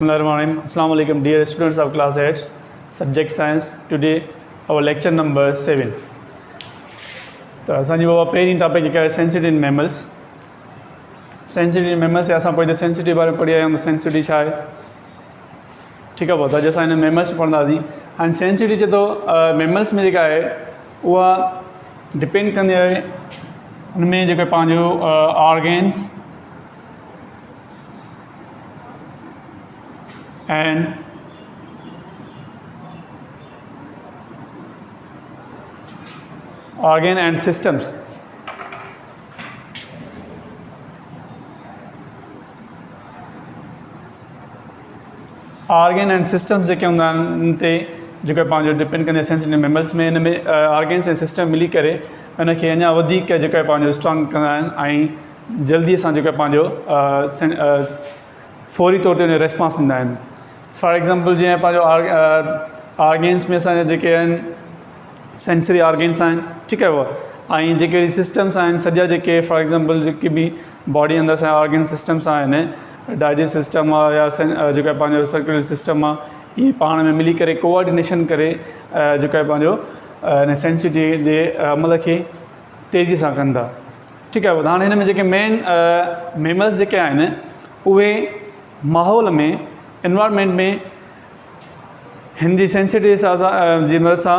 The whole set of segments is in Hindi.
Assalamu alaikum dear students of class 8 subject science. Today our lecture number 7. तो असांजी वो पहिरीं टॉपिक जेका आहे sensitive in mammals. Sensitive in mammals असां पोइ सेंसिटिव बारे में पढ़ी आया आहियूं. सेंसिटिव छा आहे ठीकु आहे. पोइ त अॼु असां हिन मैमल्स पढ़ंदासीं. हाणे सेंसिटिव चए थो मैमल्स में जेका आहे उहा डिपेंड कंदी आहे हुन में जेको पंहिंजो organs and organ and systems. Organ and systems जेके हूंदा आहिनि ते जेको पंहिंजो डिपेंड कंदे सेंसिटिव मैमल्स में. हिन में ऑर्गेन्स ऐं सिस्टम मिली करे उनखे अञा वधीक जेको आहे पंहिंजो स्ट्रॉन्ग कंदा आहिनि ऐं जल्दी सां जेको पंहिंजो फौरी तौर ते उन रेस्पॉन्स ॾींदा आहिनि. फॉर एग्ज़ाम्पल जीअं पंहिंजो ऑर्गेन्स में असांजा जेके आहिनि सेंसरी ऑर्गेन्स आहिनि ठीकु आहे. उहा ऐं जेके सिस्टम्स आहिनि सॼा जेके फॉर एग्ज़ाम्पल जेके बि बॉडी अंदरि असांजा ऑर्गेन सिस्टम्स आहिनि डाइजेस्ट सिस्टम आहे या जेको आहे पंहिंजो सर्कुलर सिस्टम आहे इहे पाण में मिली करे कोऑर्डिनेशन करे जेको आहे पंहिंजो हिन सेंसिटिव जे अमल खे तेज़ी सां कंदा ठीकु आहे. हाणे हिन में जेके मेन मैमल्स जेके आहिनि उहे माहौल में एनवायरमेंट में हिन जी सेंसिटिव जी मदद सां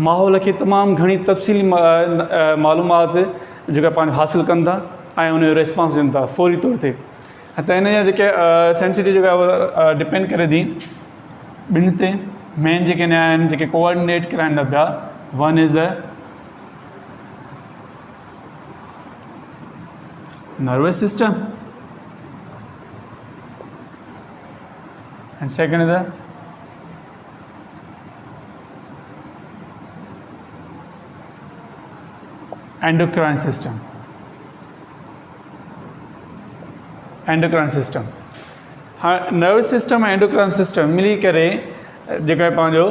माहौल खे तमामु घणी तफ़सीली मालूमात जेका पाण हासिलु कनि था ऐं उनजो रिस्पॉन्स ॾियनि था फौरी तौर ते. त हिन जा जेके सेंसिटिव जेका उहा डिपेंड करे थी ॿिनि ते. मेन जेके आहिनि जेके कोऑर्डिनेट कराइनि था पिया. One is the nervous system and second is the endocrine system. हाँ नर्वस सिस्टम ऐं एंडोक्राइन सिस्टम मिली करे जेको आहे पंहिंजो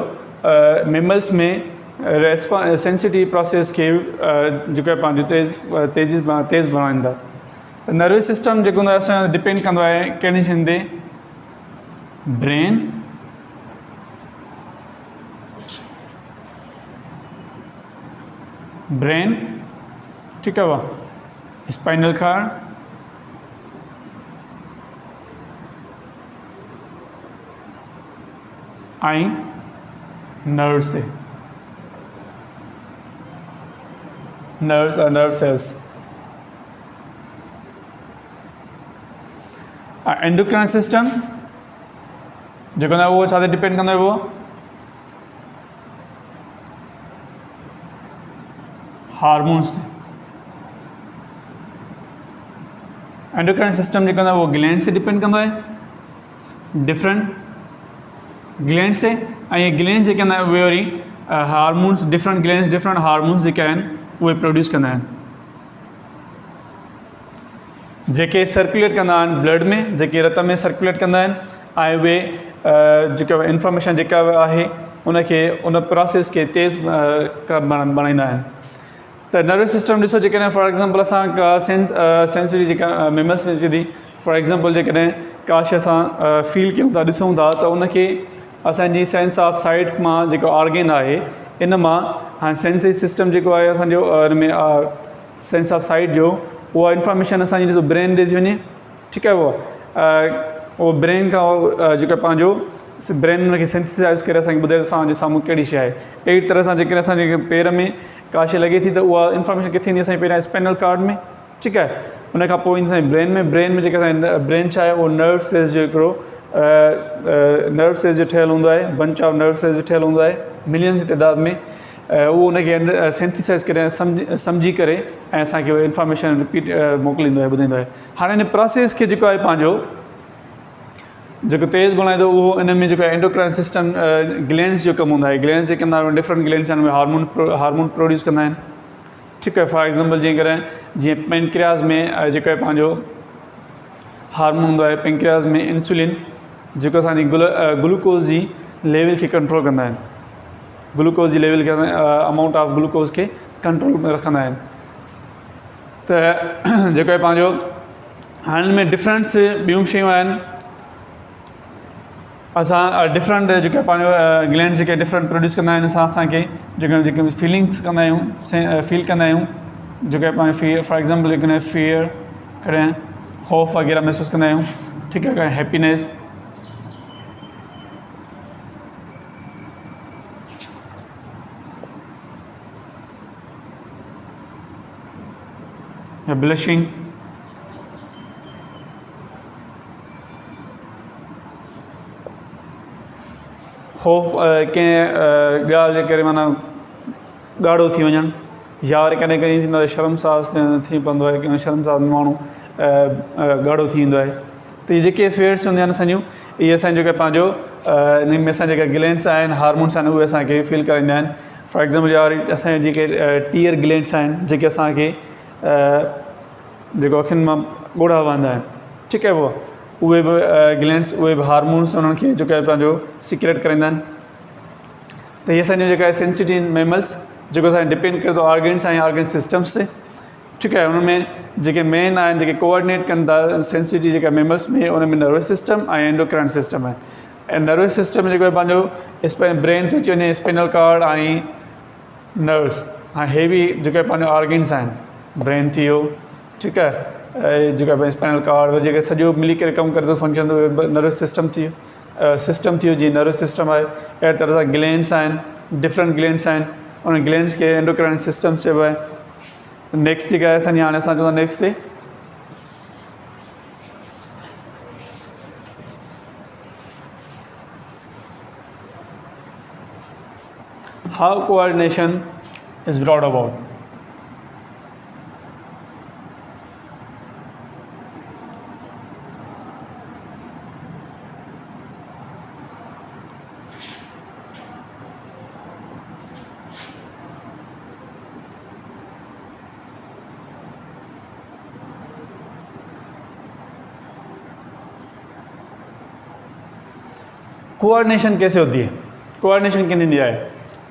मैमल्स में सेंसिटिव प्रोसेस खे जेको आहे पंहिंजो तेज़ बणाईंदा. त नर्वस सिस्टम जेको हूंदो आहे असांजो डिपेंड कंदो आहे कहिड़ी शयुनि ते. ब्रेन ठीकु आहे. स्पाइनल कार्ड ऐं nerves nerve cells. Endocrine system जेको आहे उहो छा ते डिपेंड कंदो आहे उहो हार्मोन्स ते. एंडोक्राइन सिस्टम जेको आहे उहो ग्लैंड्स ते डिपेंड कंदो आहे डिफरेंट ग्लैंड्स ते. ऐं इहे ग्लैंड्स जेके आहिनि उहे वरी hormones different glands different hormones जेके आहिनि उहे प्रोड्यूस कंदा आहिनि जेके सर्कुलेट कंदा आहिनि ब्लड में जेके रत में सर्कुलेट कंदा आहिनि ऐं उहे जेका इंफॉर्मेशन जेका आहे उनखे उन प्रोसेस खे तेज़ बणाईंदा आहिनि. त नर्वस सिस्टम ॾिसो जेकॾहिं फॉर एग्ज़ाम्पल असां का सेंसरी जेका मैमल्स में अचे थी. फॉर एग्ज़ाम्पल जेकॾहिं का शइ असां फील कयूं था ॾिसूं था त उनखे असांजी सेंस ऑफ साइट मां जेको ऑर्गेन आहे इन मां हाणे सेंसरी सिस्टम जेको आहे असांजो हिन में सेंस ऑफ साइट जो उहा इंफॉर्मेशन असांजी ॾिसो ब्रेन ॾे थी वञे ठीकु आहे. उहो ब्रेन खां जेको पंहिंजो ब्रेन हुनखे सेंसिटाइज़ करे असांखे ॿुधाए असांजे साम्हूं कहिड़ी शइ आहे. अहिड़ी तरह सां जेकॾहिं असांजे पेर में का शइ लॻे थी त उहा इंफॉर्मेशन किथे ईंदी असांजे पहिरियां स्पाइनल कार्ड में ठीकु आहे. उनखां पोइ ईंदी असांजे ब्रेन में जेके असांजे ब्रेन छा आहे उहो नर्व सेल्स जो हिकिड़ो नर्व सेल्स जो ठहियलु हूंदो आहे. बंच ऑफ नर्व सेल्स जो ठहियलु हूंदो आहे मिलियंस जी तइदाद में. उहो उनखे सेंसिटाइज़ करे सम्झी करे ऐं असांखे उहो इंफॉर्मेशन रिपीट मोकिलींदो आहे ॿुधाईंदो आहे. हाणे हिन प्रोसेस खे जेको आहे पंहिंजो जेको तेज़ बणाईंदो उहो इन में जेको आहे एंडोक्राइन सिस्टम ग्लैंड्स जो कमु हूंदो आहे. ग्लैंड्स जेके कंदा आहिनि डिफरेंट ग्लैंड्स आहिनि उहे हार्मोन प्रोड्यूस कंदा आहिनि ठीकु आहे. फॉर एग्ज़ाम्पल जीअं पेनक्रियाज़ में जेको आहे पंहिंजो हार्मोन हूंदो आहे. पेनक्रियाज़ में इंसुलिन जेको असांजी ग्लूकोज़ जी लेवल खे कंट्रोल कंदा आहिनि. ग्लूकोज़ जी लेवल खे अमाउंट ऑफ ग्लूकोज़ खे कंट्रोल में रखंदा आहिनि. त जेको आहे पंहिंजो हाणे में डिफरेंट्स ॿियूं शयूं आहिनि असां डिफरेंट जेके पंहिंजो ग्लैंड्स जेके डिफरेंट प्रोड्यूस कंदा आहिनि असांखे जेके फीलिंग्स कंदा आहियूं फील कंदा आहियूं जेके पंहिंजो फॉर एग्ज़ाम्पल जेकॾहिं फियर कॾहिं ख़ौफ़ वग़ैरह महसूसु कंदा आहियूं ठीकु आहे कॾहिं हैप्पीनेस या ब्लशिंग ख़ौफ़ कंहिं ॻाल्हि जे करे माना ॻाढ़ो थी वञणु या वरी कॾहिं कॾहिं थींदो आहे शर्मसार थी पवंदो आहे की शर्मसार माण्हू ॻाढ़ो थी वेंदो आहे त इहे जेके फेयर्स हूंदियूं आहिनि असांजूं इहे असांजो जेके पंहिंजो इन में असां जेके ग्लैंड्स आहिनि हार्मोन्स आहिनि उहे असांखे फील कराईंदा आहिनि फॉर एग्ज़ाम्पल या वरी असांजे जेके टीयर ग्लैंड्स आहिनि जेके असांखे जेको अखियुनि मां ॻोढ़ा वहंदा आहिनि ठीकु आहे पोइ उहे बि ग्लैंड्स उहे बि हार्मोन्स उन्हनि खे जेको आहे पंहिंजो सीक्रेट कराईंदा आहिनि त इहे असांजो जेका आहे सेंसिटिव मेमल्स जेको असांखे डिपेंड करे थो ऑर्गन्स ऐं ऑर्गन सिस्टम्स ते ठीकु आहे उन में जेके मेन आहिनि जेके कोऑर्डिनेट कनि था सेंसिटिव जेका मेमल्स में उन में नर्वस सिस्टम ऐं एंडोक्राइन सिस्टम आहे ऐं नर्वस सिस्टम जेको आहे पंहिंजो ब्रेन थो अची वञे स्पिनल कार्ड ऐं नर्व्स ऐं हे बि जेके पंहिंजो ऑर्गन्स आहिनि ब्रेन थी वियो ठीकु आहे जेका भई स्पाइनल कार्ड जेके सॼो मिली करे कमु करे थो फंक्शन थो नर्वस सिस्टम थी वियो जीअं नर्वस सिस्टम आहे अहिड़ी तरह सां ग्लैंड्स आहिनि डिफरेंट ग्लैंड्स आहिनि उन ग्लैंड्स खे एंडोक्राइन सिस्टम चइबो आहे नेक्स्ट जेका आहे असांजी हाणे असां चवंदा नेक्स्ट ते how coordination is brought about coordination कैसे होती है कोऑर्डिनेशन कीअं थींदी आहे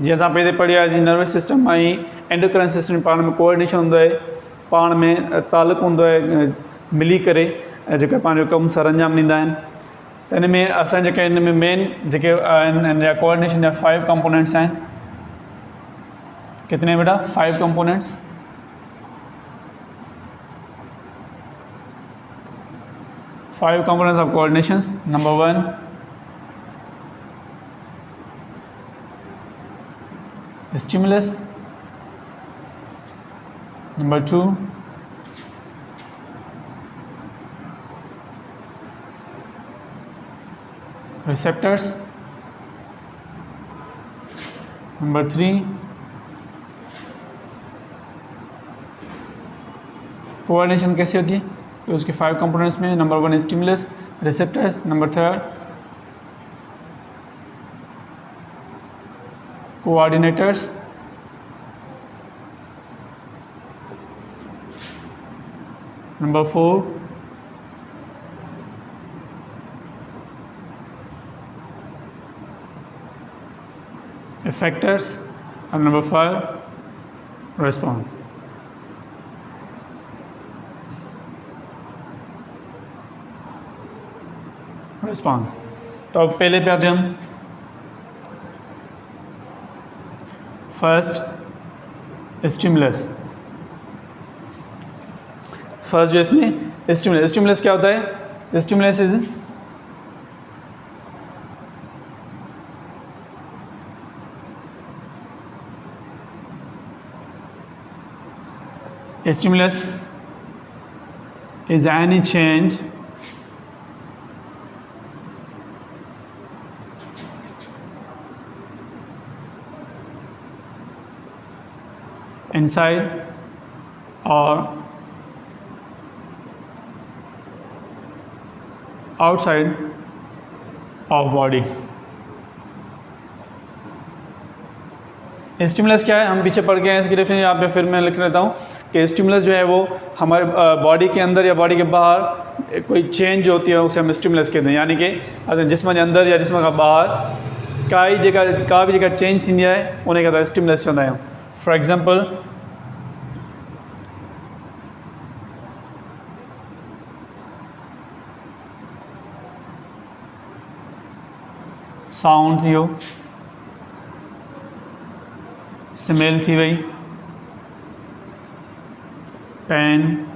जीअं असां पहिरीं पढ़ी आहे जीअं नर्वस सिस्टम ऐं एंडोक्राइन सिस्टम पाण में कोऑर्डिनेशन हूंदो आहे पाण में तालुक़ु हूंदो आहे मिली करे जेका पंहिंजो कमु सर अंजाम ॾींदा आहिनि त इन में असां जेके इन में मेन जेके आहिनि इन जा कोऑर्डिनेशन जा 5 कंपोनेंट्स आहिनि कितने बेटा 5 components five components of coordinations number 1 stimulus, number 2 receptors, number 3 coordination कैसे होती है तो उसके 5 कंपोनेंट्स में number 1 stimulus receptors number 3 coordinators, number 4 effectors, and number 5 response. तो पहले पे आते हम फर्स्ट स्टिमुलस फर्स्ट जो इसमें स्टिमुलस क्या होता है stimulus is stimulus is any change inside or outside of body. Stimulus क्या है हम पीछे पढ़ के हैं इसकी डेफिनेशन यहाँ पे फिर मैं लिख लेता हूँ कि स्टिमुलस जो है वो हमारे बॉडी के अंदर या बॉडी के बाहर कोई चेंज होती है उसे हम स्टिमुलस कहते हैं यानी कि जिस्म के अंदर या जिस्म का ॿाहिरि का भी जेका चेंज थींदी आहे उन खे स्टिमुलस चवंदा आहियूं फॉर एग्ज़ाम्पल साउंड थियो, स्मेल थी वई, पेन,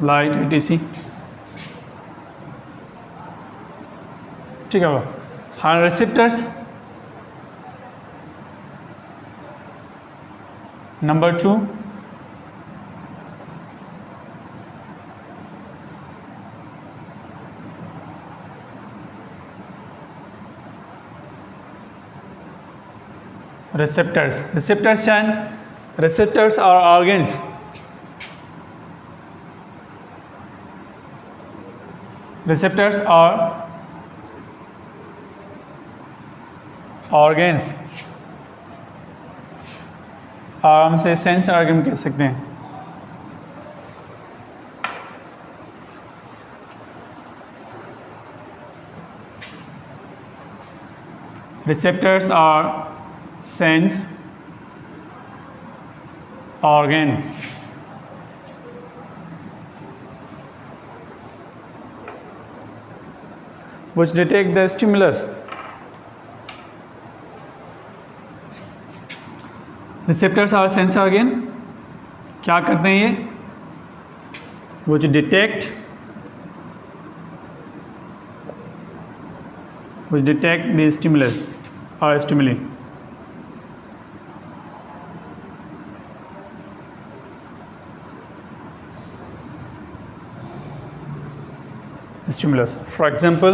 लाइट, etc। ठीक है। हाँ, receptors number 2, receptors and receptors are organs। receptors are organs, आराम से सेंस ऑर्गन कह सकते हैं। receptors are sense organs। which detect the stimulus। receptors are sense organ, क्या करते हैं ये? which detect the stimulus or stimuli। stimulus, for example,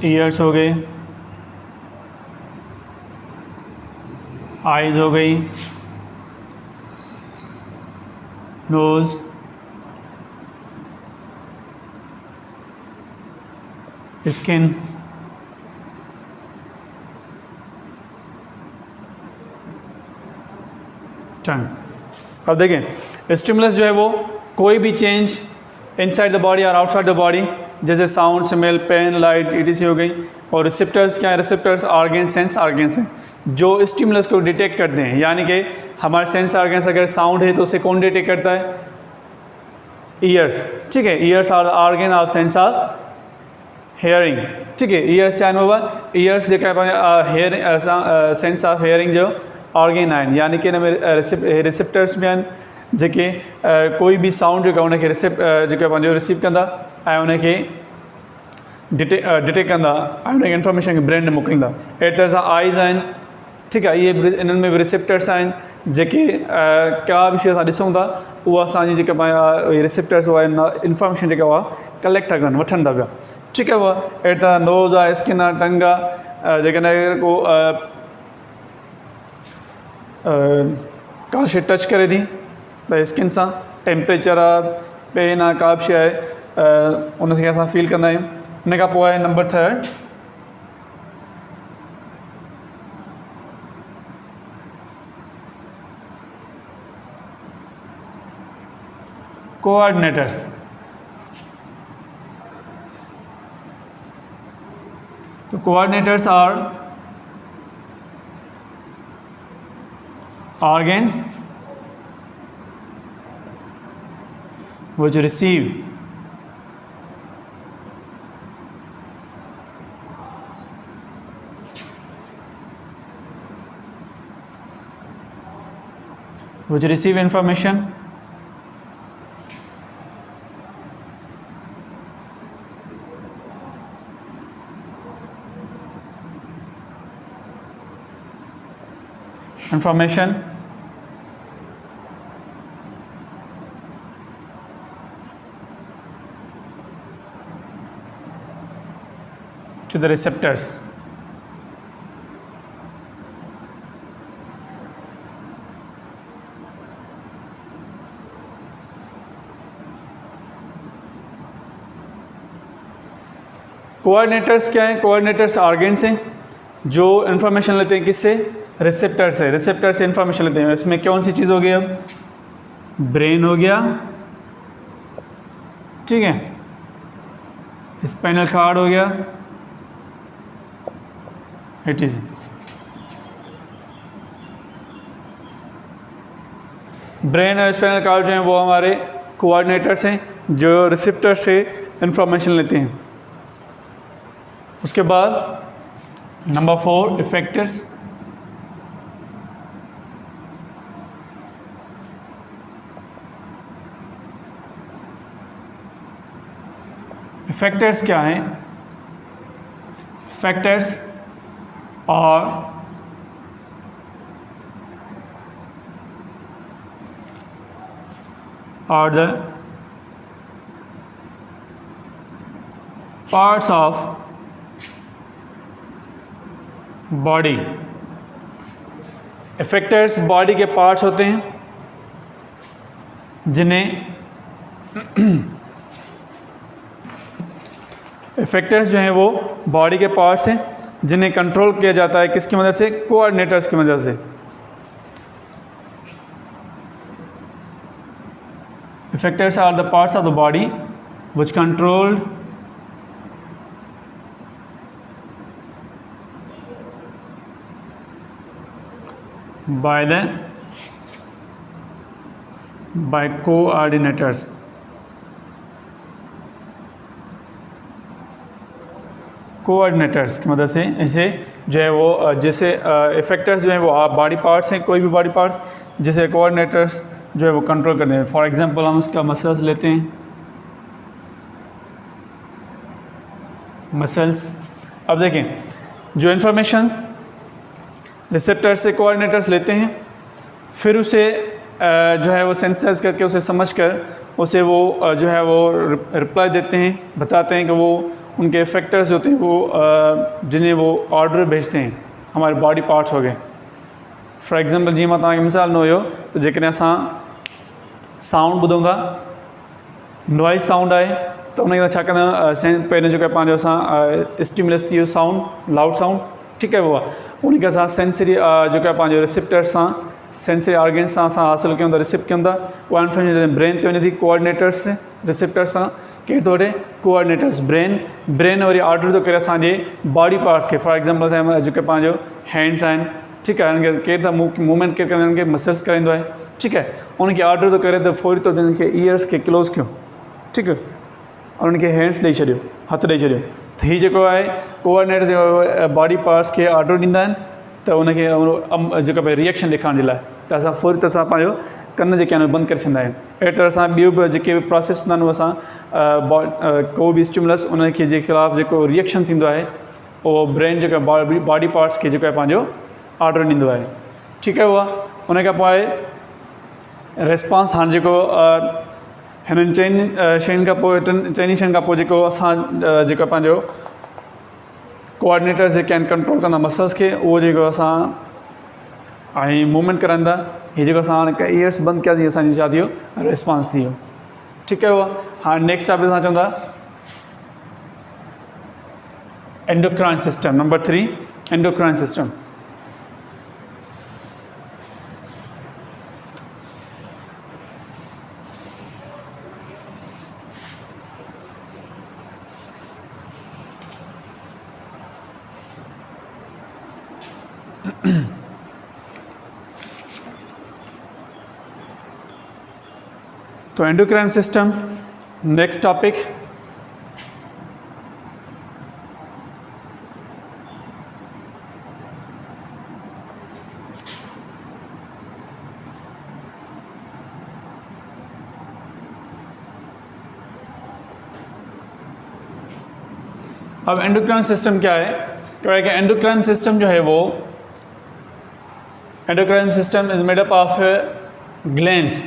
years हो गए, आइज हो गई, नोज, स्किन, टंग। अब देखें, स्टिमुलस जो है वो कोई भी चेंज इनसाइड द बॉडी और आउटसाइड द बॉडी, जैसे sound, smell, pain, light, etc हो गई। और रिसेप्टर्स क्या है? रिसेप्टर्स ऑर्गन, सेंस ऑर्गन्स हैं जो स्टिमुलस को डिटेक्ट करते हैं। यानी कि हमारे सेंस ऑर्गन्स, अगर साउंड है तो उसे कौन डिटेक्ट करता है? ईयर्स। ठीक है, ears are organ of sense of hearing. ठीक है, ईयर्स क्या होगा? ईयर्स जेका हेयर सेंस ऑफ हेयरिंग जो ऑर्गन आहिनि, यानी कि हिन में रिसेप्टर्स बि आहिनि जेके कोई भी साउंड जेका उनखे रिसीव कंदा ऐं उनखे डिटेक्ट कंदा ऐं उनखे इंफॉर्मेशन खे ब्रेन में मोकिलींदा। अहिड़ी तरह सां आइज़ आहिनि। ठीकु आहे, इहे इन्हनि में बि रिसेप्टर्स आहिनि जेके का बि शइ असां ॾिसूं था उहा असांजी जेका रिसेप्टर्स उहा इंफॉर्मेशन जेका उहा कलेक्ट था कनि, वठनि था पिया। ठीकु आहे, उहा अहिड़ी तरह नोज़ आहे, स्किन आहे, टंग आहे। जेकॾहिं को का शइ टच करे थी भई स्किन सां, टेम्परेचर आहे, पेन आहे, का बि शइ आहे, उनखे असां फील कंदा आहियूं। उन खां पोइ आहे नंबर 3, कोऑर्डिनेटर्स। तो coordinators are organs which receive information to the receptors। Coordinators क्या हैं? कोऑर्डिनेटर्स ऑर्गन्स हैं जो इन्फॉर्मेशन लेते हैं किससे? रिसेप्टर से। रिसेप्टर से इन्फॉर्मेशन लेते हैं। इसमें कौन सी चीज़ हो गई? अब ब्रेन हो गया, ठीक है, स्पाइनल कॉर्ड हो गया, इट इज ब्रेन और स्पाइनल कॉर्ड जो हैं वो हमारे कोऑर्डिनेटर्स हैं जो रिसेप्टर से इंफॉर्मेशन लेते हैं। उसके बाद नंबर 4 इफेक्टर्स। इफेक्टर्स क्या हैं? Effectors are the parts of body। Effectors body के पार्ट्स होते हैं जिन्हें इफेक्टर्स जो हैं वो बॉडी के पार्ट्स हैं जिन्हें कंट्रोल किया जाता है किसकी मदद से? कोऑर्डिनेटर्स की मदद से। Effectors are the parts of the body which controlled by coordinators। Coordinators की मदद से इसे जो है वो जैसे इफेक्टर्स जो हैं वो बॉडी पार्ट्स हैं, कोई भी बॉडी पार्ट्स जिसे कोऑर्डिनेटर्स जो है वो कंट्रोल करते हैं। फॉर एग्जांपल हम उसका मसल्स लेते हैं, मसल्स। अब देखें जो इन्फॉर्मेशन रिसेप्टर से कोऑर्डिनेटर्स लेते हैं, फिर उसे जो है वो सेंसर्स करके उसे समझकर उसे वो जो है वो रिप्लाई देते हैं, बताते हैं कि वो उनके इफेक्टर्स होते हैं वो जिन्हें वो ऑर्डर भेजते हैं हमारे बॉडी पार्ट्स हो गए। फॉर एग्जांपल जी मां तव्हांखे मिसाल न हुयो त जेकॾहिं असां साउंड ॿुधूं था, नॉइज़ साउंड आहे त उनखे छा कंदा आहियूं, पहिरियों जेको आहे पंहिंजो असां स्टिमुलस थी वियो साउंड, लाउड साउंड, ठीकु आहे बाबा, उनखे असां सेंसरी जेको आहे पंहिंजो रिसेप्टर सां, सेंसरी ऑर्गन्स सां असां हासिलु कयूं था, रिसीव कयूं था। उहा इन्फॉर्मेशन ब्रेन ते वञे थी कोऑर्डिनेटर्स से, रिसेप्टर सां केरु थो वठे? कोऑर्डिनेटर्स। ब्रेन वरी ऑर्डर थो करे असांजे बॉडी पार्ट्स खे। फॉर एग्जांपल असांजो जेके पंहिंजो हैंड्स आहिनि, ठीकु आहे, हिनखे केरु था मूवमेंट केरु कंदा आहिनि, मसल्स कराईंदो आहे, ठीकु आहे, उनखे ऑर्डर थो करे त फौरी तौर ते उनखे ईयर्स खे क्लोज़ कयो, ठीकु आहे, और उनखे हैंड्स ॾेई छॾियो, हथु ॾेई छॾियो। त हीअ जेको आहे कोऑर्डिनेटर्स बॉडी पार्ट्स खे ऑर्डर ॾींदा आहिनि त उनखे जेको भई रिएक्शन ॾेखारण जे लाइ त असां फौरी तौर सां पंहिंजो कन जेके आहिनि बंदि करे छॾींदा आहियूं। अहिड़ी तरह सां ॿियूं बि जेके बि प्रोसेस हूंदा आहिनि उहे असां को बि स्टिमुलस उनखे जे ख़िलाफ़ु जेको रिएक्शन थींदो आहे उहो ब्रेन जेको आहे बॉडी पार्ट्स खे जेको आहे पंहिंजो ऑर्डर ॾींदो आहे, ठीकु आहे। उहा उन खां पोइ आहे रेस्पॉन्स। हाणे जेको हिननि चइनि शयुनि खां पोइ, चइनि शयुनि खां पोइ जेको असां जेको पंहिंजो कोऑर्डिनेटर्स जेके आहिनि कंट्रोल कंदा मसल्स खे, उहो जेको असां ऐं मूवमेंट कराईंदा, हीअ जेको असां हाणे ईयर्स बंदि कयासीं असांजी छा थी वियो? रिस्पॉन्स थी वियो, ठीकु आहे। उहा हाणे नेक्स्ट टॉपिक असां चवंदा endocrine system. Number 3 endocrine system. तो एंडोक्राइन सिस्टम नेक्स्ट टॉपिक। अब एंडोक्राइन सिस्टम क्या है? क्या है कि एंडोक्राइन सिस्टम जो है वो endocrine system is made up of glands.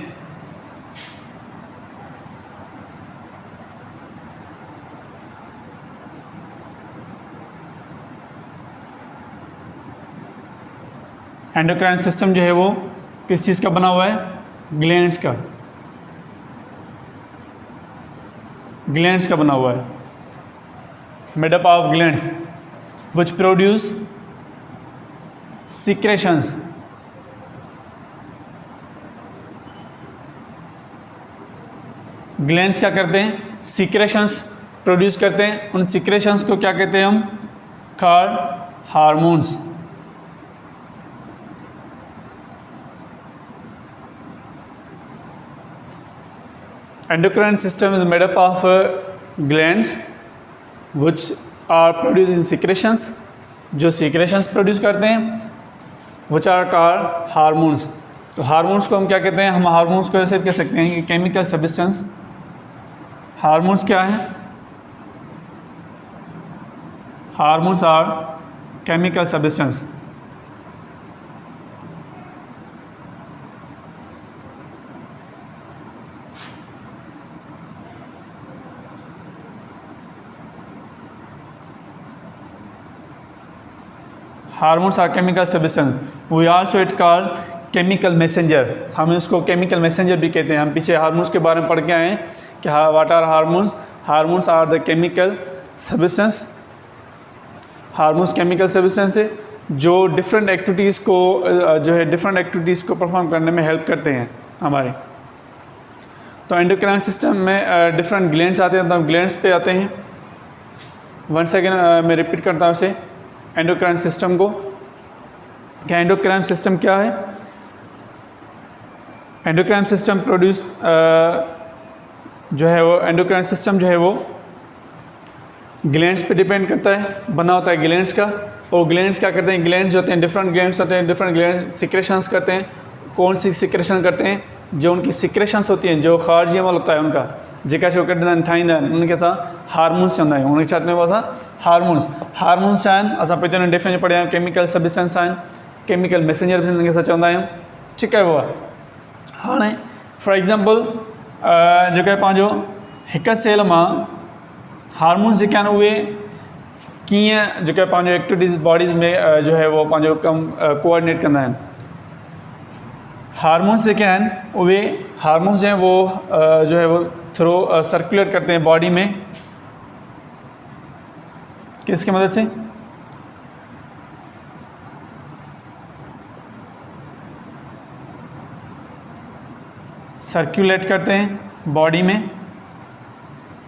Endocrine system जो है वो किस चीज़ का बना हुआ है? ग्लैंड्स का, ग्लैंड्स का बना हुआ है, made up of glands which produce secretions. Glands क्या करते हैं? सीक्रेशंस प्रोड्यूस करते हैं। उन सीक्रेशंस को क्या कहते हैं हम? Called hormones. Endocrine system is made up of glands which are producing secretions, जो secretions produce करते हैं, which are called hormones. तो हार्मोन्स को हम क्या कहते हैं? हम हार्मोन्स को ऐसे कह सकते हैं कि केमिकल सब्सटेंस. हार्मोन्स क्या है? Hormones are chemical substance. Hormones are chemical substance. We also it called chemical messenger. हम इसको केमिकल मैसेंजर भी कहते हैं. हम पीछे हार्मोन्स के बारे में पढ़ के आए हैं कि what are hormones. Hormones are the chemical substance. Hormones chemical substance है जो डिफरेंट एक्टिविटीज़ को जो है डिफरेंट एक्टिविटीज़ को परफॉर्म करने में हेल्प करते हैं हमारे. तो एंडोक्राइन सिस्टम में डिफरेंट ग्लैंड्स आते हैं. तो हम ग्लैंड्स पे आते हैं. वन सेकेंड मैं रिपीट करता हूँ इसे, एंडोक्राइन सिस्टम को. क्या एंडोक्राइन सिस्टम क्या है? एंडोक्राइन सिस्टम प्रोड्यूस जो है वो एंडोक्राइन सिस्टम जो है वो ग्लैंड्स पे डिपेंड करता है, बना होता है ग्लैंड्स का. और ग्लैंड्स क्या करते हैं? ग्लैंड्स जो होते हैं डिफरेंट ग्लैंड्स होते हैं. डिफरेंट ग्लैंड सिक्रेशंस करते हैं. कौन सी सिक्रेशन करते हैं? जो उनकी सिक्रेशंस होती हैं, जो खारजी अमल होता है उनका, जेका शो कढंदा ठाहींदा आहिनि, उनखे असां हार्मोन्स चवंदा आहियूं. उनखे छा चवंदा आहियूं असां? हार्मोन्स. हार्मोन्स छा आहिनि? असां पहिरियों डेफिनेशन पढ़िया आहियूं. केमिकल सब्सटेंस आहिनि, केमिकल मैसेंजर बि हुनखे असां चवंदा आहियूं. ठीकु आहे बाबा. हाणे फॉर एग्ज़ाम्पल जेको आहे पंहिंजो हिकु सेल मां हार्मोन्स जेके आहिनि उहे कीअं जेको आहे पंहिंजो एक्टिविटीज़ बॉडीज़ में जो है वो पंहिंजो कमु कोऑर्डिनेट कंदा आहिनि. हार्मोन्स जेके आहिनि उहे हार्मोन्स जो है वो जो है वो थ्रो सर्कुलेट करते हैं बॉडी में. किसकी मदद से? सर्कुलेट करते हैं बॉडी में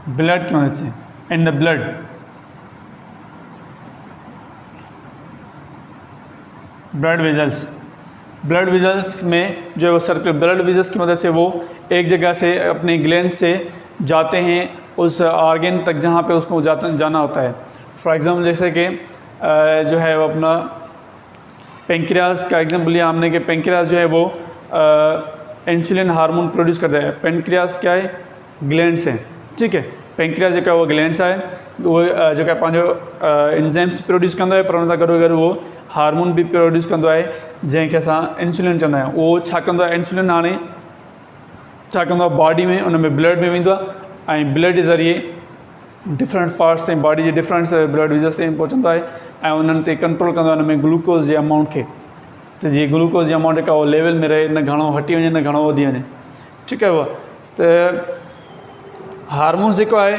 ब्लड की मदद से. In the blood. Blood vessels. Blood vessels में जो है वो सर्कुलर ब्लड वेजल्स की मदद से वो एक जगह से अपने ग्लैंड से जाते हैं उस ऑर्गन तक जहाँ पे उसको जाना होता है. फॉर एग्ज़ाम्पल जैसे कि जो है वो अपना पेंक्रियाज का एग्जाम्पल लिया हमने कि पेंक्रियाज जो है वो इंसुलिन हार्मोन प्रोड्यूस करता है. पेंक्रियाज क्या है? ग्लैंड्स हैं. ठीक है. पेंक्रियाज जेका वो ग्लैंड्स आहे उहो जेका पंहिंजो एंजाइम्स प्रोड्यूस कंदो आहे, पर हुन सां गॾो गॾु उहो हार्मोन बि प्रोड्यूस कंदो आहे जंहिंखे असां इंसुलिन चवंदा आहियूं. उहो छा कंदो आहे? इंसुलिन हाणे छा कंदो आहे? बॉडी में उन में ब्लड में वेंदो आहे ऐं ब्लड जे ज़रिए डिफरेंट पार्ट्स ताईं बॉडी जे डिफरेंट ब्लड वेजल्स ताईं पहुचंदो आहे ऐं उन्हनि ते कंट्रोल कंदो आहे उन में ग्लूकोज़ जे अमाउंट खे. त जीअं ग्लूकोज़ जी अमाउंट जेका उहो लेवल में रहे, न घणो हटी वञे न घणो वधी वञे. ठीकु आहे उहा. त हार्मोन्स जेको आहे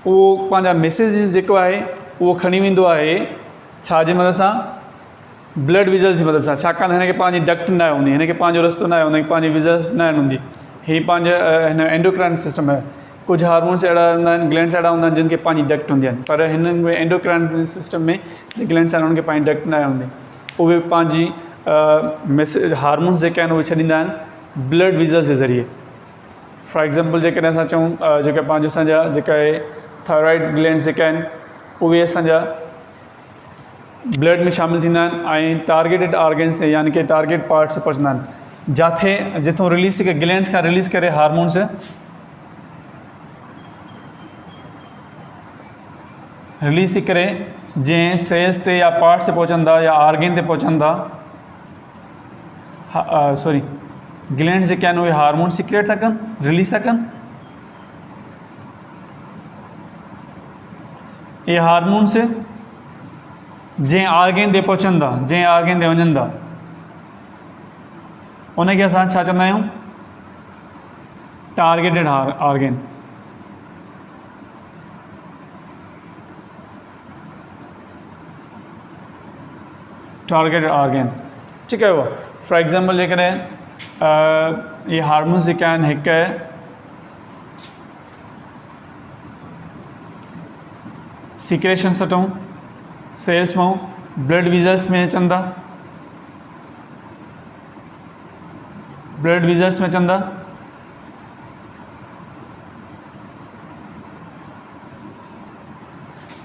उहो पंहिंजा मैसेजिस जेको आहे उहो खणी वेंदो आहे छाजे मदद सां? ब्लड विजल्स जी मदद सां. छाकाणि हिनखे पंहिंजी डक्ट न हूंदी, हिनखे पंहिंजो रस्तो न आहे, हुनखे पंहिंजी विजल्स न हूंदी. हीअ पंहिंजो हिन एंडोक्राइन सिस्टम आहे. कुझु हार्मोन्स अहिड़ा हूंदा आहिनि, ग्लैंड्स अहिड़ा हूंदा आहिनि जिन खे पंहिंजी डक्ट हूंदी आहिनि, पर हिननि में एंडोक्राइन सिस्टम में जे ग्लैंड्स आहिनि उन्हनि खे पंहिंजी डक्ट न हूंदी. उहे पंहिंजी हार्मोन्स जेके आहिनि उहे छॾींदा आहिनि ब्लड विजल्स जे ज़रिए. फॉर एग्ज़ाम्पल जेकॾहिं असां चऊं जेका पंहिंजो असांजा जेका आहे थायराइड ग्लैंड्स जेका आहिनि उहे असांजा ब्लड में शामिल थींदा आहिनि ऐं टारगेटेड ऑर्गन्स ते यानी कि टारगेट पार्ट्स पहुचंदा आहिनि जिथे जिथों रिलीज़ थी करे ग्लैंड्स खां रिलीज़ करे हार्मोन्स रिलीज़ थी करे जंहिं सेल्स ते या पार्ट्स ते पहुचंदा या ऑर्गन ते पहुचंदा. सॉरी ग्लैंड्स जेके आहिनि उहे हार्मोन सिक्रेट था कनि, रिलीज़ था कनि. ये हार्मोन्स जंहिं ऑर्गन ते पहुचंदा, जंहिं ऑर्गन ते वञंदा उनखे असां छा चवंदा आहियूं? Targeted organ. Targeted organ. ठीकु आहे. उहो फॉर एग्ज़ाम्पल जेकॾहिं ये हार्मोन्स जेके आहिनि हिकु सिक्रेशन सटूं सेल्स मां ब्लड विजल्स में अचंदा, ब्लड विजल्स में अचंदा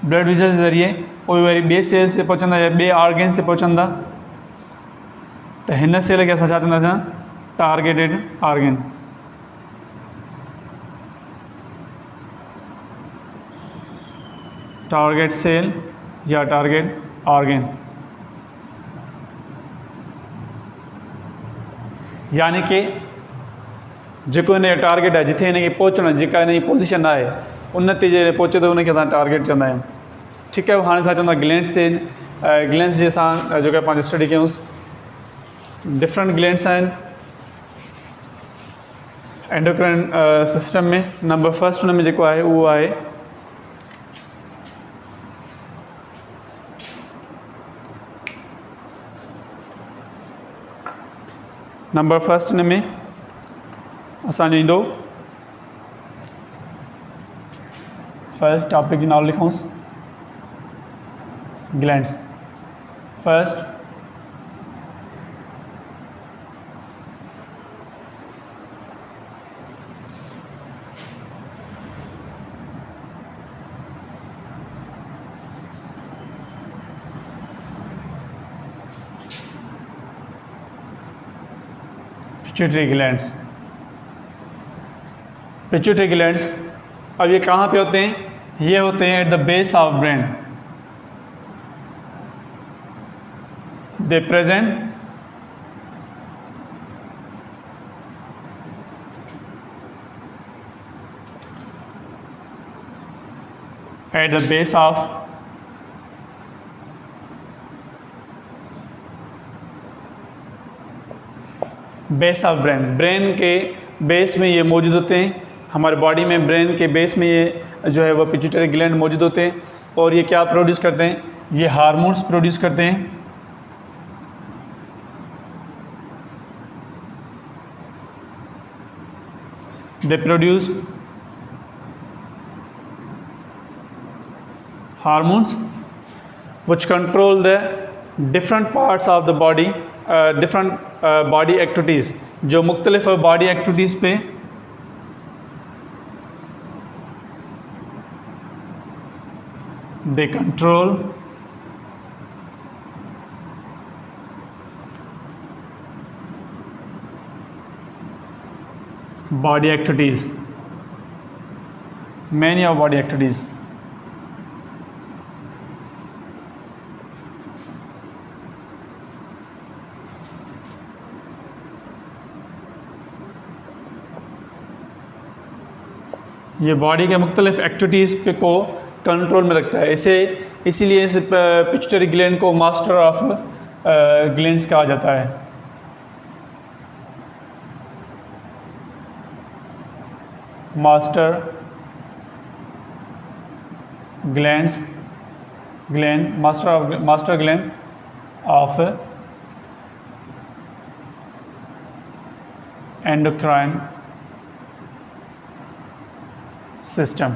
ब्लड वेजल्स जे ज़रिए उहे वरी ॿिए सेल ते पहुचंदा या ॿिए ऑर्गन्स ते पहुचंदा। त हिन सेल खे असां छा चवंदासीं? Targeted organ. टारगेट सेल या टारगेट ऑर्गन। यानी कि जेको हिन जो टारगेट आहे, जिथे हिनखे पहुचणो आहे, जेका हिन जी पोज़ीशन आहे, उन ते जे पहुचे थो उनखे असां टारगेट चवंदा आहियूं। ठीकु आहे। हाणे असां चवंदा ग्लैंड्स ते ग्लैंड्स जे असां जेको आहे पंहिंजो स्टडी कयूंसि। डिफरेंट ग्लैंड्स आहिनि एंडोक्राइन सिस्टम में। नंबर फर्स्ट हुन में जेको आहे उहो आहे नंबर फर्स्ट हिन में असांजो ईंदो, फर्स्ट टॉपिक जो नालो लिखूंसि glands. First pituitary glands. Pituitary glands अब ये कहाँ पे होते हैं? ये होते हैं at the base of brain. They present at the base of brain. Brain के बेस में ये मौजूद होते हैं। हमारे बॉडी में ब्रेन के बेस में ये जो है वो पिट्यूटरी ग्लैंड मौजूद होते हैं। और ये क्या प्रोड्यूस करते हैं? ये हार्मोन्स प्रोड्यूस करते हैं। They produce hormones which control the different parts of the body, different body activities। जो मुख्तलिफ बॉडी एक्टिविटीज़ पे they control body activities, many of body activities। ये बॉडी के मुख्तलिफ एक्टिविटीज़ पे को कंट्रोल में रखता है। इसीलिए इस पिट्यूटरी ग्लैंड को मास्टर ऑफ ग्लैंड्स कहा जाता है। Master gland of endocrine system.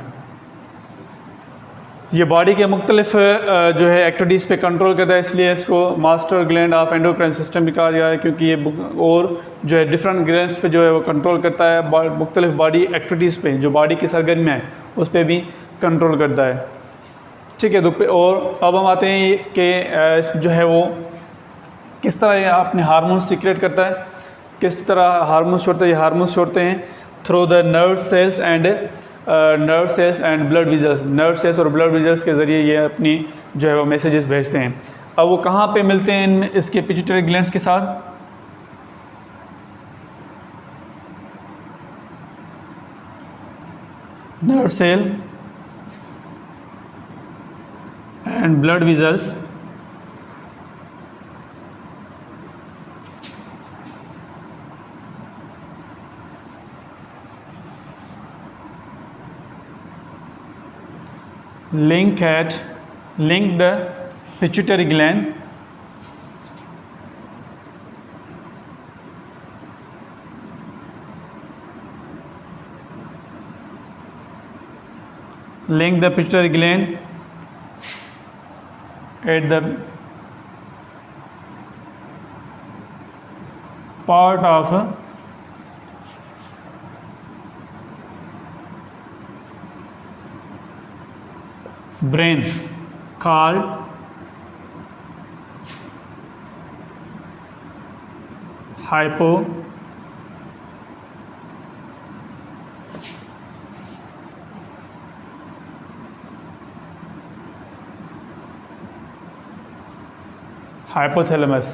ये बॉडी के मुख्तलिफ जो है एक्टिविटीज़ पे कंट्रोल करता है, इसलिए इसको master gland of endocrine system भी कहा गया है, क्योंकि ये और जो है डिफरेंट ग्लैंड्स पे जो है वो कंट्रोल करता है। मुख्तलिफ बॉडी एक्टिविटीज़ पे जो बॉडी की सरगर्मियाँ है उस पर भी कंट्रोल करता है। ठीक है। तो और अब हम आते हैं कि जो है वो किस तरह ये अपने हार्मोन्स सीक्रेट करता है, किस तरह हार्मोन्स छोड़ता है। ये हार्मोन्स छोड़ते हैं through the nerve cells and blood vessels. Nerve cells और ब्लड वेजल्स के ज़रिए ये अपनी जो है वो मैसेजेस भेजते हैं। अब वो कहाँ पे मिलते हैं इसके पिट्यूटरी ग्लैंड्स के साथ? Nerve cell and blood vessels link the pituitary gland at the part of brain called hypothalamus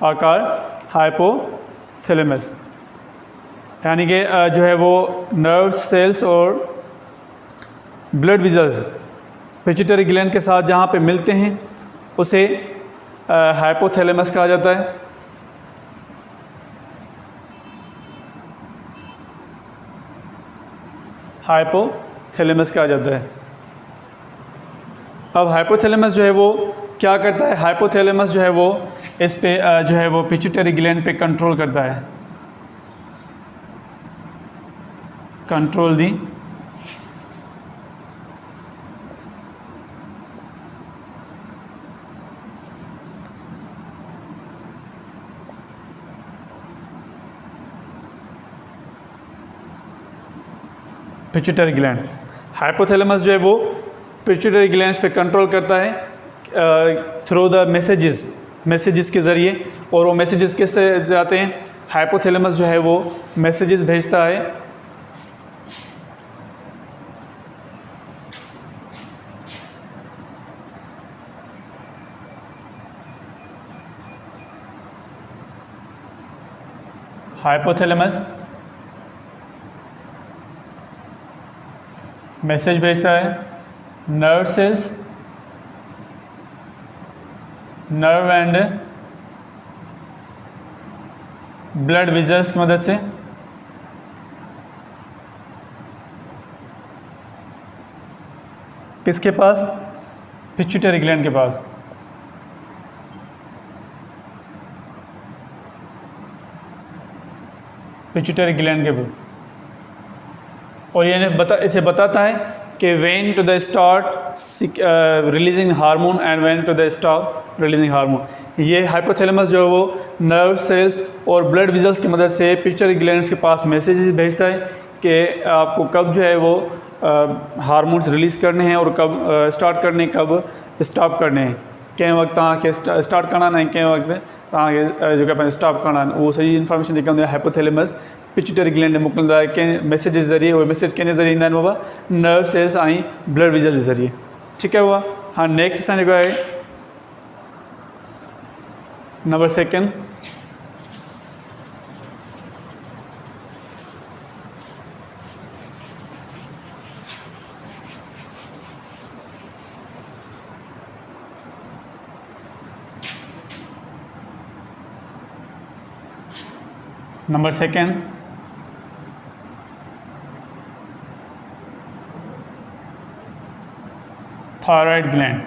are called hypothalamus। यानी कि जो है वो नर्व सेल्स और ब्लड वेसल्स पिट्यूटरी ग्लैंड के साथ जहाँ पे मिलते हैं उसे हाइपोथैलेमस कहा जाता है। हाइपोथैलेमस कहा जाता है। अब हाइपोथैलेमस जो है वो क्या करता है? हाइपोथैलेमस जो है वो इस पे जो है वो पिट्यूटरी ग्लैंड पे कंट्रोल करता है, कंट्रोल दी पिट्यूटरी ग्लैंड। हाइपोथैलेमस जो है वो पिट्यूटरी ग्लैंड्स पे कंट्रोल करता है थ्रू द मैसेजेस के ज़रिए। और वो मैसेजेस किससे जाते हैं? हाइपोथैलेमस जो है वो मैसेजेस भेजता है हाइपोथैलेमस मैसेज भेजता है nerve cells, nerve and blood vessels की मदद से। किसके पास? पिट्यूटरी ग्लैंड के पास। पिट्यूटरी ग्लैंड के पास। और ये इसे बताता है कि when to the start releasing hormone and when to the stop releasing hormone. ये हाइपोथैलेमस जो है वो नर्व सेल्स और ब्लड वेसल्स की मदद से पिट्यूटरी ग्लैंड्स के पास मैसेजेस भेजता है कि आपको कब जो है वो हार्मोन्स रिलीज़ करने हैं और कब स्टार्ट करने, कब स्टॉप करने हैं। कंहिं वक्त तव्हांखे स्टार्ट करना है, कंहिं वक्त तव्हांखे जो है स्टॉप करना है। वो सॼी इंफॉर्मेशन जेका हूंदी आहे हाइपोथैलेमस पिट्यूटरी ग्लैंड मोकिलींदा आहे कंहिं मैसेज जे ज़रिए। उहे मैसेज कंहिंजे ज़रिए ईंदा आहिनि बाबा? नर्व सेल्स ऐं ब्लड वेसल्स जे ज़रिए। ठीकु आहे उहा। हाँ, नेक्स्ट असां जेको आहे number 2 number 2 thyroid gland.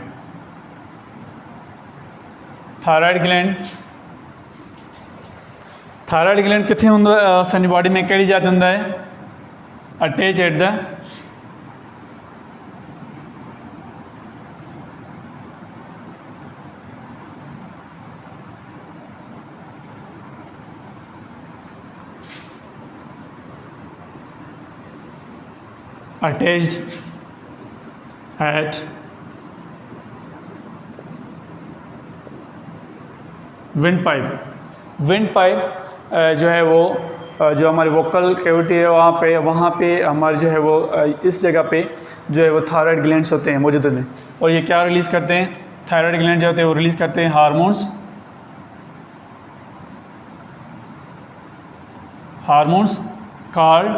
Thyroid gland किथे हूंदो आहे असांजी बॉडी में? कहिड़ी जाइ ते हूंदा आहे? Attach at the attached eight wind pipe जो है वो जो हमारी वोकल कैविटी है वहाँ पे हमारे जो है वो इस जगह पे जो है वो थायराइड ग्लैंड्स होते हैं, मौजूद होते हैं। और ये क्या रिलीज़ करते हैं? थायराइड ग्लैंड जो होते हैं वो रिलीज़ करते हैं हार्मोन्स कॉल्ड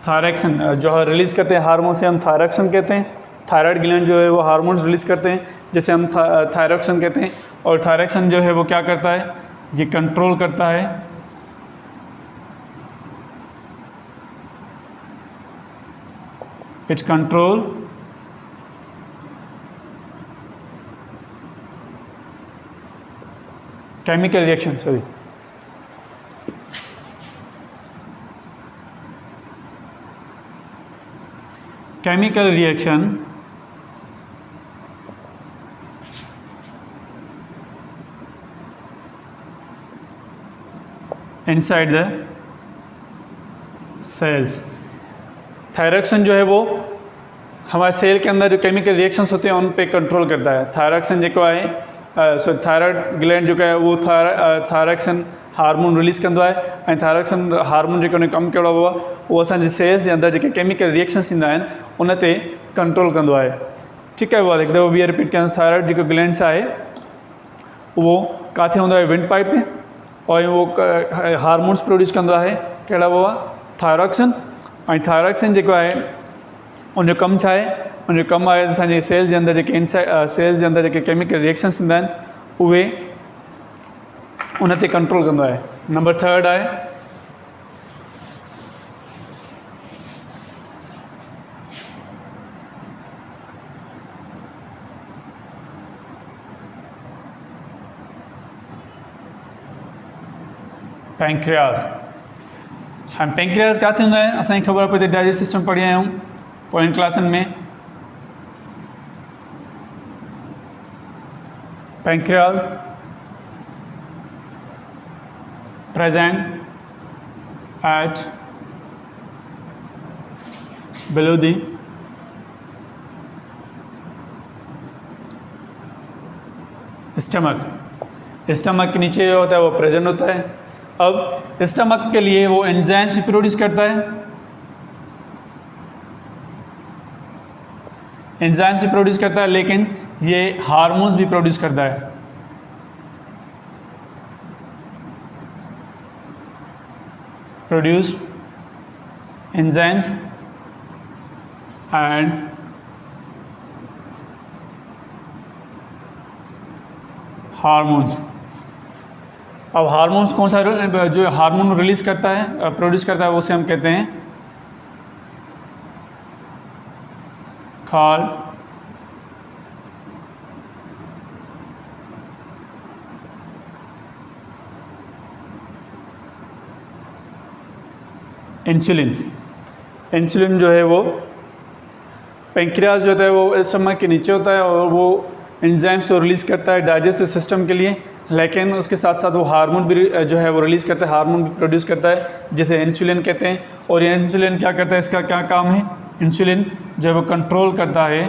थायरॉक्सिन जो है रिलीज़ करते हैं हार्मोन से हम थायरॉक्सिन कहते हैं। थायराइड ग्लैंड जो है वो हार्मोन्स रिलीज़ करते हैं जैसे हम थायरॉक्सिन कहते हैं। और थायरॉक्सिन जो है वो क्या करता है? ये कंट्रोल करता है it's control chemical reaction inside the cells. Thyroxine जो है वो हमारे सेल के अंदर जो केमिकल रिएक्शंस होते हैं उन पे कंट्रोल करता है। थायरॉक्सिन जो है थायराइड ग्लैंड जो है वो थायरॉक्सिन हार्मोन रिलीज़ कंदो आहे ऐं थायरॉक्सिन हार्मोन जो कम कहिड़ो हुआ वो असांजे सेल्स जे अंदरि जेके केमिकल रिएक्शंस ईंदा आहिनि उन ते कंट्रोल कंदो आहे। ठीकु आहे, उहा हिकु दफ़ो ॿीहर रिपीट कयांसि। थायराइड जेको ग्लैंड्स आहे उहो किथे हूंदो आहे, विंड पाइप में, और उहो हार्मोन्स प्रोड्यूस कंदो आहे। कहिड़ा हुआ, थायरॉक्सिन। ऐं थायरॉक्सिन जेको आहे उनजो कमु छा आहे, उनजो कमु आहे असांजे सेल्स जे अंदरि जेके सेल्स जे अंदरि जेके केमिकल रिएक्शंस ईंदा आहिनि उहे उन ते कंट्रोल कंदो आहे। नंबर 3 आहे पैंक्रियास। हाणे पैंक्रियास किथे हूंदो आहे, असांखे ख़बर पई त डाइजेस्ट सिस्टम पढ़ी आहियूं पोइनि क्लासनि में। Pancreas present at below the stomach. Stomach के नीचे जो होता है वो प्रेजेंट होता है। अब स्टमक के लिए वो एंजाइम्स भी प्रोड्यूस करता है, एंजाइम्स भी प्रोड्यूस करता है, लेकिन ये हार्मोन्स भी प्रोड्यूस करता है। produced enzymes and hormones. अब हार्मोन्स कौन सा जो हार्मोन रिलीज़ करता है, प्रोड्यूस करता है, उसे हम कहते हैं कॉल्ड इंसुलिन। इंसुलिन जो है वो पैंक्रियास जो होता है वो स्टमक के नीचे होता है और वो एंजाइम्स तो रिलीज़ करता है डाइजेस्टिव सिस्टम के लिए, लेकिन उसके साथ साथ वो हार्मोन भी जो है वो रिलीज़ करता है, हार्मोन भी प्रोड्यूस करता है जिसे इंसुलिन कहते हैं। और ये इंसुलिन क्या करता है, इसका क्या काम है, इंसुलिन जो है वो कंट्रोल करता है,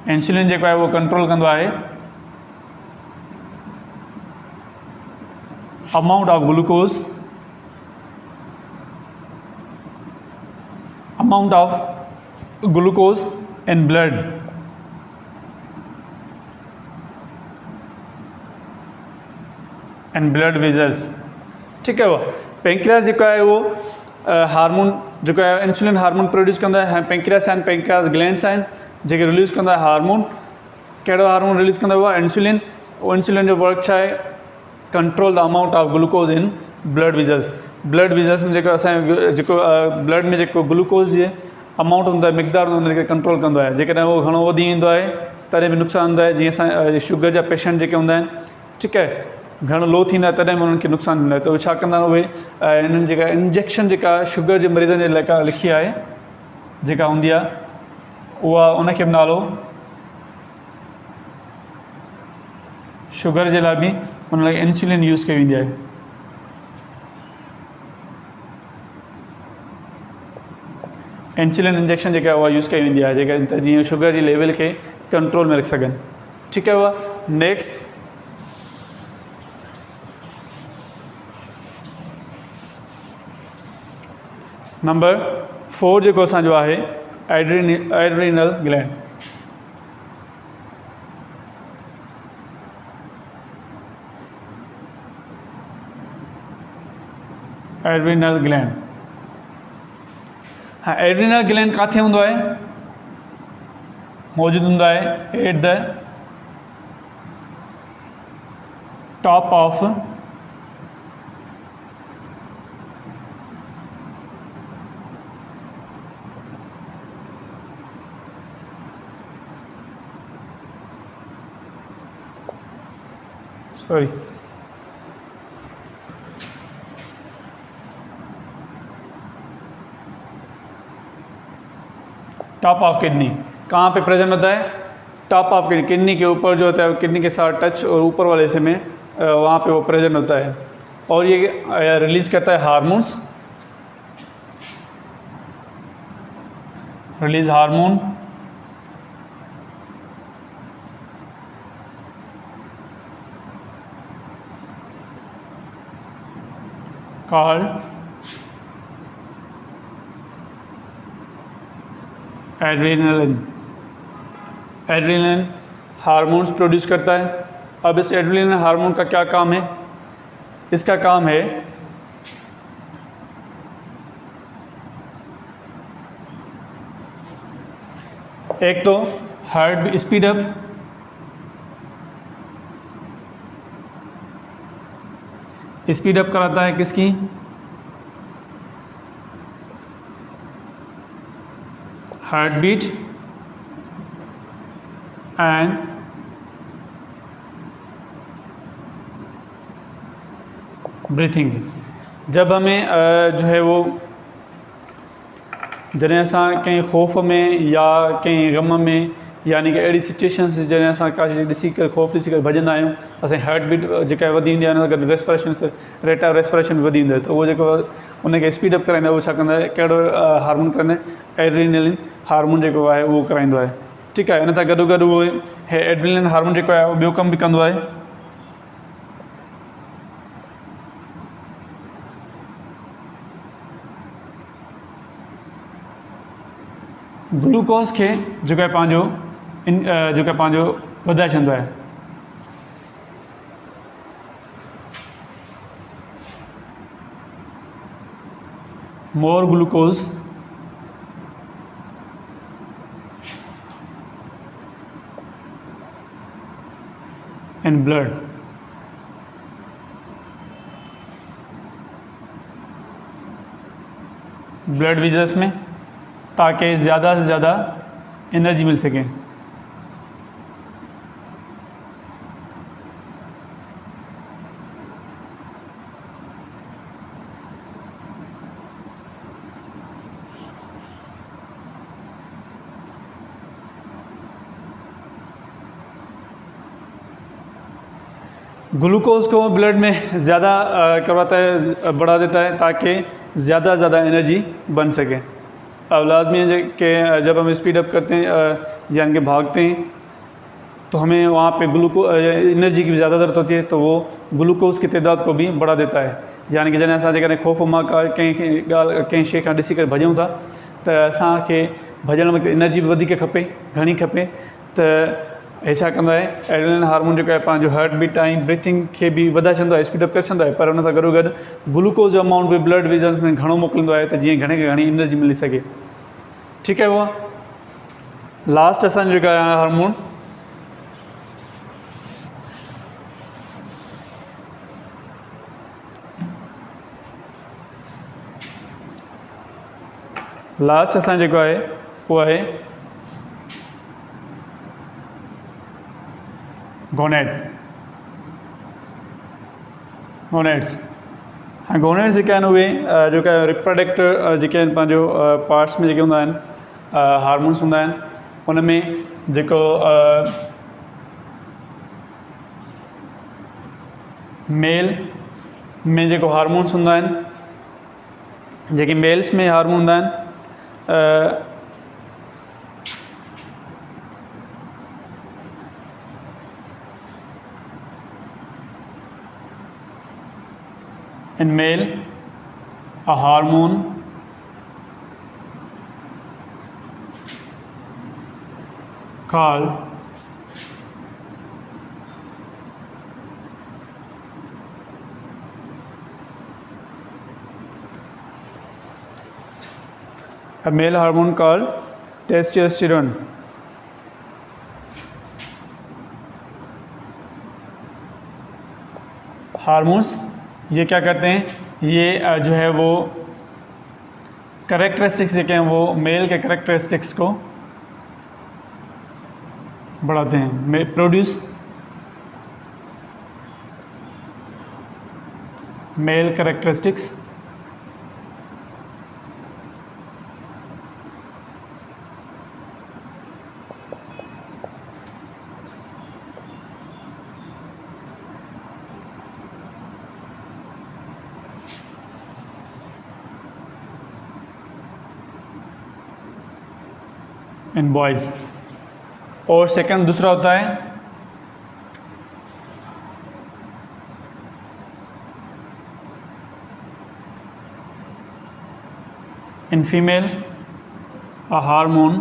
इंसुलिन जो है वो कंट्रोल कंदो आहे amount of glucose in blood and blood vessels। ठीक है, वो पैंक्रियास जो है वो हार्मोन जो है इंसुलिन हार्मोन प्रोड्यूस कंदा है। पैंक्रियास एंड पैंक्रियास ग्लैंड्स आहिनि जेके रिलीज़ कंदा है हार्मोन। कहिड़ो हार्मोन रिलीज़ कंदा हुआ, इंसुलिन। वो इंसुलिन जो वर्क छा आहे, control the amount of glucose in blood whistles. Blood whistles में जेको असांजो ब्लड में जेको ग्लूकोज जे अमाउंट हूंदो आहे, मिक़दार हुनखे कंट्रोल कंदो आहे। जेकॾहिं उहो घणो वधी ईंदो आहे तॾहिं बि नुक़सानु हूंदो आहे। जीअं असां शुगर जा पेशेंट जेके हूंदा आहिनि, ठीकु आहे, घणो लो थींदा आहे तॾहिं बि उन्हनि खे नुक़सानु थींदो आहे। त उहे छा कंदा आहिनि, उहे इन्हनि जेका इंजेक्शन जेका शुगर जे मरीज़नि जे लाइ लिखी आहे जेका हूंदी आहे उहा उनखे बि नालो शुगर जे लाइ बि उन लाइ इंसुलिन यूज़ कई वेंदी आहे। इंसुलिन इंजेक्शन जेका उहा यूज़ कई वेंदी आहे जेका जीअं शुगर जी लेवल खे कंट्रोल में रखी सघनि। ठीकु आहे, उहा नेक्स्ट नंबर 4 जेको असांजो आहे एड्रीनल ग्लैंड। Adrenal gland. हाँ, एड्रीनल ग्लैंड किथे हूंदो आहे, मौजूदु हूंदो आहे at the top of sorry top of kidney. कहाँ पे प्रेजेंट होता है, टॉप ऑफ किडनी, किडनी के ऊपर जो होता है, किडनी के साथ टच और ऊपर वाले हिस्से में वहाँ पे वो प्रेजेंट होता है। और ये रिलीज़ करता है hormones, release hormone, called adrenaline. Adrenaline hormones produce करता है। अब इस एड्रेनलिन हार्मोन का क्या काम है? इसका काम है एक तो heart speed up, speed up कराता है किसकी? Heartbeat and breathing. जब हमें जो है वो जॾहिं असां कंहिं ख़ौफ़ में या कंहिं ग़म में, यानी कि अहिड़ी सिचुएशन्स जॾहिं असां का शइ ॾिसी करे ख़ौफ़ ॾिसी करे भॼंदा आहियूं, असांजी हार्ट बीट जेका आहे वधी ईंदी आहे, हुन सां गॾु रेस्पिरेशन रेट ऑफ रेस्पिरेशन वधी ईंदो आहे। त उहो जेको उनखे स्पीड अप कराईंदो आहे, उहो छा कंदो आहे, कहिड़ो हार्मोन कराईंदा आहे? एड्रेनलिन हार्मोन जेको आहे उहो कराईंदो आहे। ठीकु आहे। इन सां गॾो गॾु उहो एड्रेनलिन हार्मोन जेको आहे उहो ॿियो कमु बि कंदो आहे। ग्लूकोज खे जेको आहे पंहिंजो जेको आहे पंहिंजो वधाए छॾींदो आहे। मोर ग्लूकोज इन ब्लड, ब्लड वीजर्स में, ताकि ज़्यादा से ज़्यादा एनर्जी मिल सके। ग्लूकोज को ब्लड में ज़्यादा करवाता है, बढ़ा देता है, ताकि ज़्यादा से ज़्यादा एनर्जी बन सके। अब लाजमी है कि जब हम स्पीड अप करते हैं यानी कि भागते हैं, तो हमें वहाँ पे एनर्जी की भी ज़्यादा ज़रूरत होती है, तो वो ग्लूकोज की तादाद को भी बढ़ा देता है। यानी कि जॾहिं असां जेकॾहिं ख़ौफ़ मां कंहिं शइ खां ॾिसी करे भॼूं था, त असांखे भॼण में एनर्जी बि वधीक खपे, घणी खपे। त हे छा कंदो आहे, एड्रेनलिन हार्मोन जेको आहे पंहिंजो हार्ट बीट ऐं ब्रीथिंग खे बि वधाए छॾींदो आहे, स्पीड अप करे छॾींदो आहे। पर हुन सां गॾो गॾु ग्लूकोज जो अमाउंट बि ब्लड विजन्स में घणो मोकिलींदो आहे, त जीअं घणे खां घणी एनर्जी मिली सघे। ठीकु आहे। उहा लास्ट असांजो जेका आहे हार्मोन लास्ट असांजो जेको आहे उहो आहे गोनेड्स। हाँ, गोनेड्स जेके आहिनि उहे जेका रिप्रोडक्टिव जेके आहिनि पंहिंजो पार्ट्स में जेके हूंदा आहिनि, हार्मोन्स हूंदा आहिनि। उन में जेको मेल में जेको हार्मोन्स हूंदा आहिनि, जेके मेल्स में हार्मोन हूंदा आहिनि, in male a hormone called testosterone। Hormones ये क्या करते हैं, ये जो है वो करेक्टरिस्टिक्स जो हैं वो मेल के करेक्टरिस्टिक्स को बढ़ाते हैं। Produce male characteristics in boys. और सेकंड दूसरा होता है in female a hormone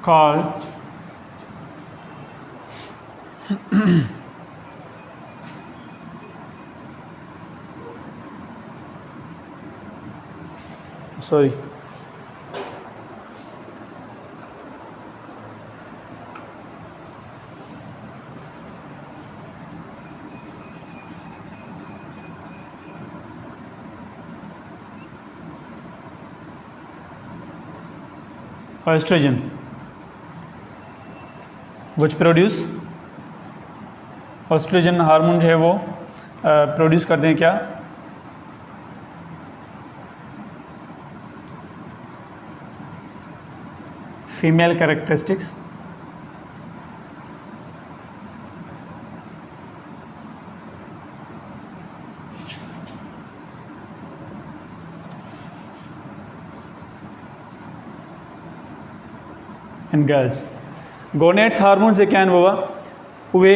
called sorry estrogen which produce estrogen hormone जो है वो प्रोड्यूस करते हैं क्या? Female characteristics in girls. Gonads hormones जेके आहिनि बाबा उहे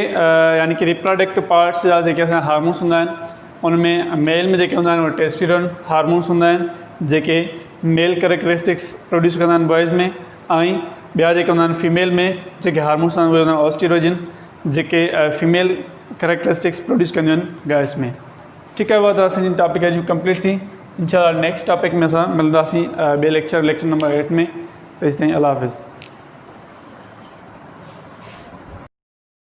यानी कि रिप्रोडक्टिव पार्ट्स जा जेके असांजा हार्मोन्स हूंदा आहिनि उनमें मेल में जेके हूंदा आहिनि उहे टेस्टोस्टेरोन हार्मोन्स हूंदा आहिनि जेके मेल कैरेक्टरिस्टिक्स प्रोड्यूस कंदा आहिनि बॉयज़ में, ऐं ॿिया जेके हूंदा आहिनि फीमेल में जेके हार्मोन्स आहिनि उहे हूंदा आहिनि ऑस्ट्रोजन जेके फीमेल कैरेक्टरिस्टिक्स प्रोड्यूस कंदियूं आहिनि गर्ल्स में। ठीकु आहे, उहा त असांजी टॉपिक अॼु कंप्लीट थी। इंशाल्लाह नेक्स्ट टॉपिक में असां मिलंदासीं ॿिए लेक्चर नंबर 8 में। तेसिताईं अल्लाह हाफ़िज़।